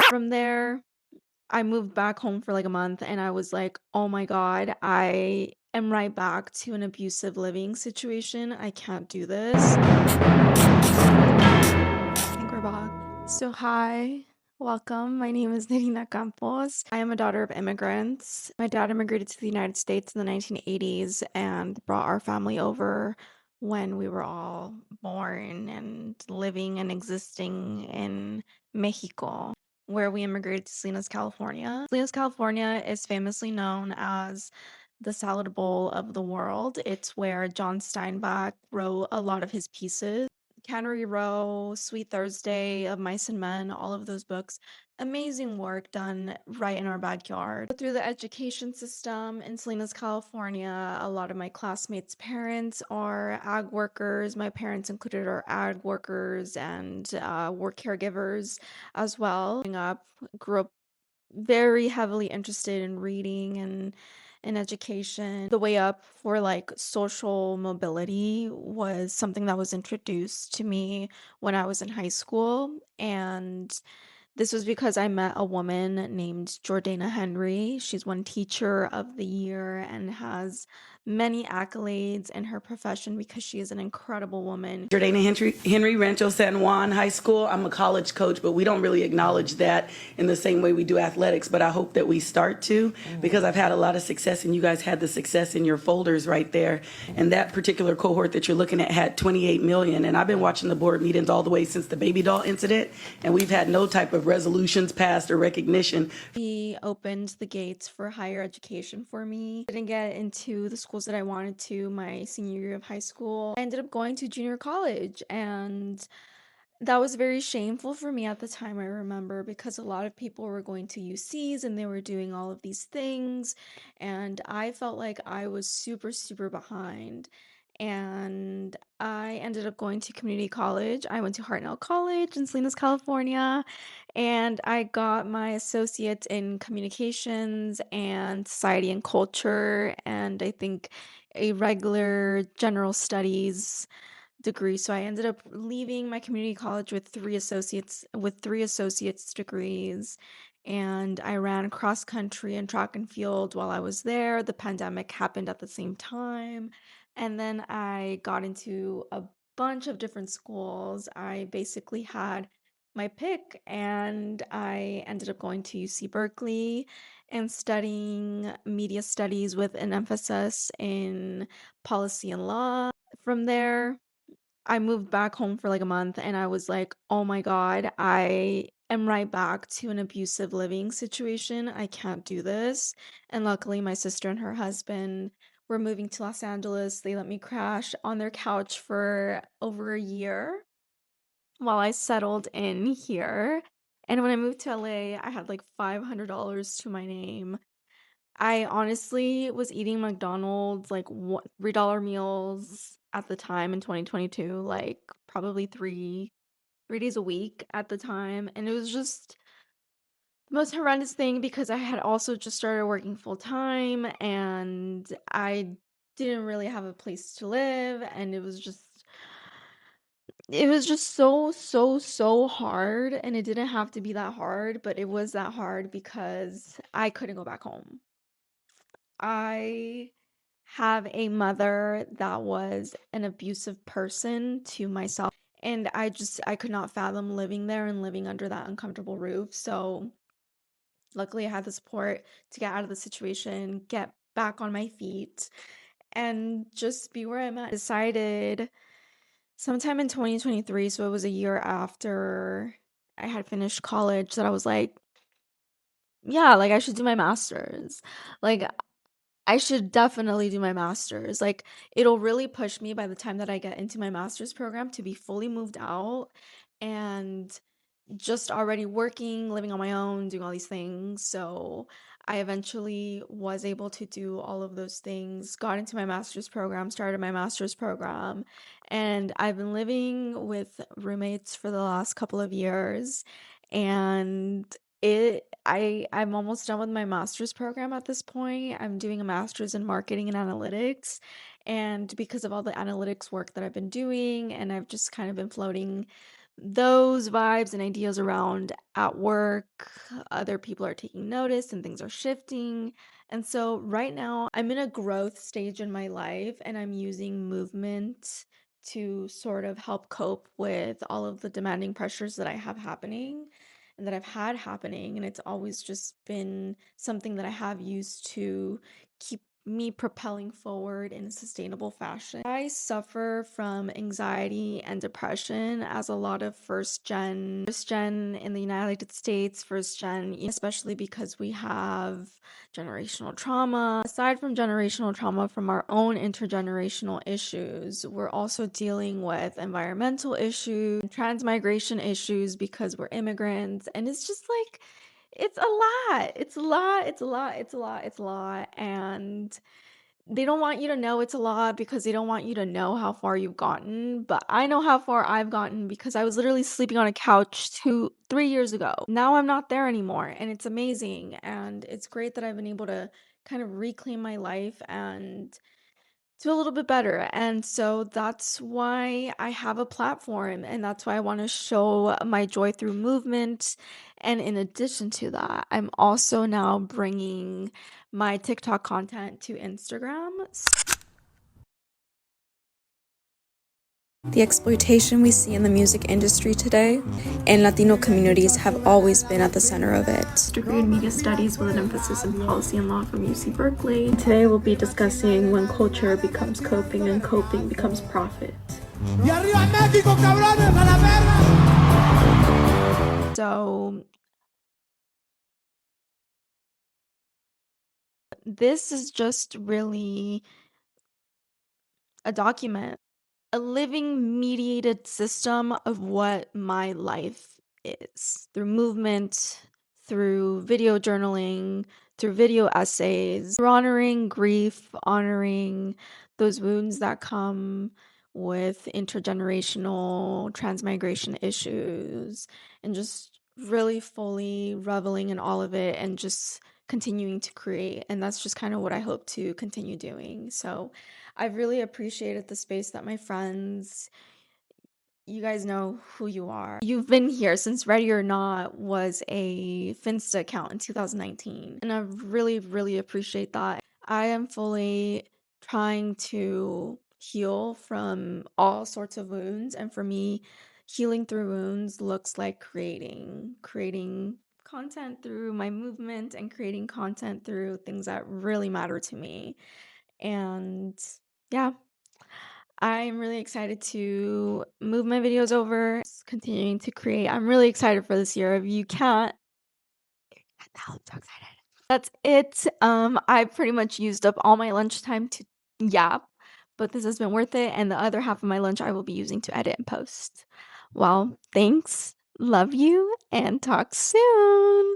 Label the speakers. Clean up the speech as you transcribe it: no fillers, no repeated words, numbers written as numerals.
Speaker 1: From there, I moved back home for like a month and I was like, oh my God, I am right back to an abusive living situation. I can't do this. I think we're back. So, hi, welcome. My name is Narina Campos. I am a daughter of immigrants. My dad immigrated to the United States in the 1980s and brought our family over when we were all born and living and existing in Mexico, where we immigrated to Salinas, California. Salinas, California is famously known as the salad bowl of the world. It's where John Steinbeck wrote a lot of his pieces. Cannery Row, Sweet Thursday, Of Mice and Men, all of those books. Amazing work done right in our backyard. Through the education system in Salinas, California, a lot of my classmates' parents are ag workers. My parents included are ag workers and were caregivers as well. Growing up, grew up very heavily interested in reading and in education. The way up for like social mobility was something that was introduced to me when I was in high school. And this was because I met a woman named Jordana Henry. She's won Teacher of the Year and has many accolades in her profession because she is an incredible woman.
Speaker 2: Jordana Henry, Rancho San Juan High School. I'm a college coach, but we don't really acknowledge that in the same way we do athletics. But I hope that we start to, because I've had a lot of success, and you guys had the success in your folders right there. And that particular cohort that you're looking at had 28 million. And I've been watching the board meetings all the way since the baby doll incident, and we've had no type of resolutions passed or recognition.
Speaker 1: He opened the gates for higher education for me. Didn't get into the schools that I wanted to my senior year of high school. I ended up going to junior college, and that was very shameful for me at the time, I remember, because a lot of people were going to UCs and they were doing all of these things, and I felt like I was super, super behind. And I ended up going to community college. I went to Hartnell College in Salinas, California, and I got my associates in communications and society and culture, and I think a regular general studies degree. So I ended up leaving my community college with three associates degrees, and I ran cross country and track and field while I was there. The pandemic happened at the same time, and then I got into a bunch of different schools. I basically had my pick, and I ended up going to UC Berkeley and studying media studies with an emphasis in policy and law. From there, I moved back home for like a month and I was like, oh my God, I am right back to an abusive living situation. I can't do this. And luckily, my sister and her husband were moving to Los Angeles. They let me crash on their couch for over a year while I settled in here. And when I moved to LA, I had like $500 to my name. I honestly was eating McDonald's like $3 meals at the time in 2022, like probably three days a week at the time, and it was just the most horrendous thing because I had also just started working full time and I didn't really have a place to live, and it was just so hard, and it didn't have to be that hard, but it was that hard because I couldn't go back home. I have a mother that was an abusive person to myself, and I could not fathom living there and living under that uncomfortable roof. So luckily I had the support to get out of the situation, get back on my feet, and just be where I'm at. Decided sometime in 2023, so it was a year after I had finished college, that I was like, yeah, like I should do my master's. Like I should definitely do my master's. Like, it'll really push me by the time that I get into my master's program to be fully moved out and just already working, living on my own, doing all these things. So I eventually was able to do all of those things, got into my master's program, started my master's program, and I've been living with roommates for the last couple of years. And I'm almost done with my master's program at this point. I'm doing a master's in marketing and analytics. And because of all the analytics work that I've been doing, and I've just kind of been floating those vibes and ideas around at work. Other people are taking notice and things are shifting. And so right now I'm in a growth stage in my life and I'm using movement to sort of help cope with all of the demanding pressures that I have happening and that I've had happening. And it's always just been something that I have used to keep me propelling forward in a sustainable fashion. I suffer from anxiety and depression, as a lot of first gen in the United States, first gen, especially because we have generational trauma. Aside from generational trauma from our own intergenerational issues, we're also dealing with environmental issues, transmigration issues because we're immigrants, and it's just like it's a lot. It's a lot. It's a lot. It's a lot. It's a lot. And they don't want you to know it's a lot because they don't want you to know how far you've gotten. But I know how far I've gotten because I was literally sleeping on a couch 3 years ago. Now I'm not there anymore. And it's amazing. And it's great that I've been able to kind of reclaim my life and do a little bit better. And so that's why I have a platform and that's why I want to show my joy through movement. And in addition to that, I'm also now bringing my TikTok content to Instagram. The exploitation we see in the music industry today and Latino communities have always been at the center of it. Degree in media studies with an emphasis in policy and law from UC Berkeley. Today we'll be discussing when culture becomes coping and coping becomes profit. So this is just really a document, a living mediated system of what my life is through movement, through video journaling, through video essays, through honoring grief, honoring those wounds that come with intergenerational transmigration issues, and just really fully reveling in all of it and just continuing to create. And that's just kind of what I hope to continue doing. So I've really appreciated the space that my friends, you guys know who you are. You've been here since Ready or Not was a Finsta account in 2019. And I really, really appreciate that. I am fully trying to heal from all sorts of wounds. And for me, healing through wounds looks like creating content through my movement and creating content through things that really matter to me. And yeah, I'm really excited to move my videos over, continuing to create. I'm really excited for this year. If you can't, I'm so excited. That's it. I pretty much used up all my lunchtime to yap, but this has been worth it. And the other half of my lunch I will be using to edit and post. Well, thanks. Love you and talk soon.